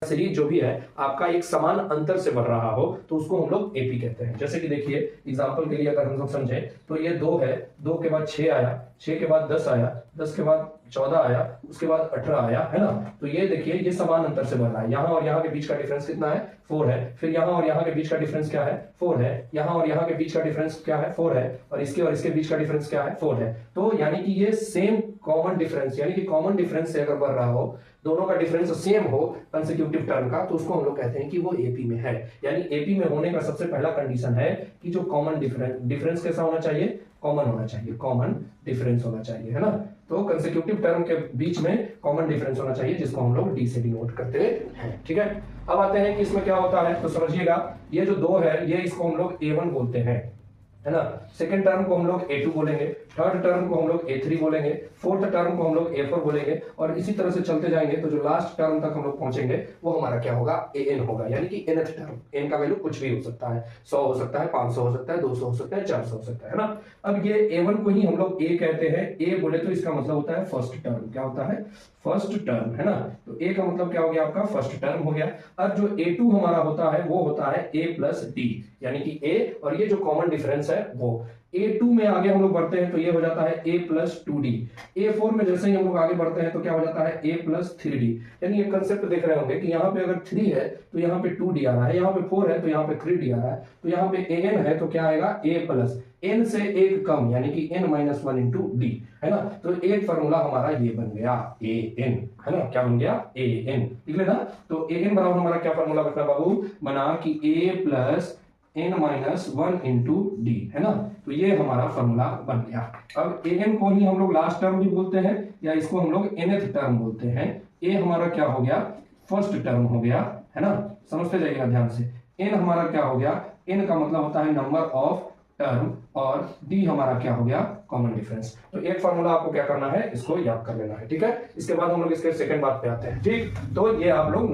Series जो भी है आपका एक समान अंतर से बढ़ रहा हो तो उसको हम लोग एपी कहते हैं। जैसे कि देखिए एग्जांपल के लिए अगर हम लोग समझें तो ये 2 है, 2 के बाद 6 आया, 6 के बाद 10 आया, 10 के बाद 14 आया, उसके बाद 18 आया, है ना। तो ये देखिए ये समान अंतर से बढ़ रहा है। यहाँ और यहाँ के बीच का डिफरेंस कितना है? 4 है। फिर यहाँ और यहाँ के बीच का डिफरेंस क्या है? 4 है। यहाँ और यहाँ के बीच का डिफरेंस क्या है? 4 है। और इसके बीच का डिफरेंस क्या है? 4 है। तो यानी कि ये सेम कॉमन डिफरेंस, यानी कि कॉमन डिफरेंस से अगर बढ़ रहा हो, दोनों का डिफरेंस सेम हो कंसेक्यूटिव टर्म का, तो उसको हम लोग कहते हैं कि वो एपी में है। यानी एपी में होने का सबसे पहला कंडीशन है कि जो कॉमन डिफरेंस कैसा होना चाहिए? कॉमन होना चाहिए, कॉमन डिफरेंस होना चाहिए, है ना। तो कंसेक्यूटिव टर्म के बीच में कॉमन डिफरेंस होना चाहिए, जिसको हम लोग डी से डिनोट करते हैं। ठीक है, अब आते हैं कि इसमें क्या होता है। तो समझिएगा, ये जो 2 है ये इसको हम लोग A1 बोलते हैं, है ना। सेकंड टर्म को हम लोग A2 बोलेंगे, थर्ड टर्म को हम लोग A3 बोलेंगे, फोर्थ टर्म को हम लोग A4 बोलेंगे, और इसी तरह से चलते जाएंगे तो जो लास्ट टर्म तक हम लोग पहुंचेंगे वो हमारा क्या होगा? AN होगा, यानी कि nth टर्म। n का वैल्यू कुछ भी हो सकता है, 100 हो सकता है, 500 हो सकता है, 200 हो सकता है, 400 हो सकता है ना। अब ये A1 को ही हम लोग A कहते हैं। A बोले तो इसका मतलब होता है फर्स्ट टर्म। क्या होता है? फर्स्ट टर्म, है ना। तो A का मतलब क्या हो गया? आपका फर्स्ट टर्म हो गया। अब जो A2 हमारा होता है वो होता है A प्लस D, यानी कि A और ये जो कॉमन डिफरेंस है वो। A2 में आगे हम लोग बढ़ते हैं तो ये हो जाता है A प्लस 2D। A4 में जैसे ही हम लोग आगे बढ़ते हैं तो क्या हो जाता है? A plus 3D। यानी ये कंसेप्ट देख रहे होंगे कि यहाँ पे अगर 3 है तो यहाँ पे 2D आ रहा है, यहाँ पे 4 है तो यहाँ पे 3D आ रहा है, तो यहाँ पे AN है तो क्या आएगा? A प्लस n से एक कम, यानी कि n माइनस 1 इंटू डी, है ना। तो एक फॉर्मूला हमारा ये बन गया AN, है ना। क्या बन गया? AN, ठीक है ना। तो AN बराबर हमारा क्या फॉर्मूला बना बाबू? बना कि A plus n minus 1 into D, है ना। तो ये हमारा फॉर्मूला बन गया। अब AN को ही हम लोग लास्ट टर्म भी बोलते हैं, या इसको हम लोग nth टर्म बोलते हैं। A हमारा क्या हो गया? फर्स्ट टर्म हो गया, है ना। समझते जाइएगा ध्यान से। n हमारा क्या हो गया? n का मतलब होता है नंबर ऑफ टर्म, और d हमारा क्या हो गया? Common difference. तो एक फॉर्मूला आपको क्या करना है? इसको याद कर लेना है, ठीक है। इसके बाद हम लोग इसके सेकंड बात पे आते हैं, ठीक। तो ये आप लोग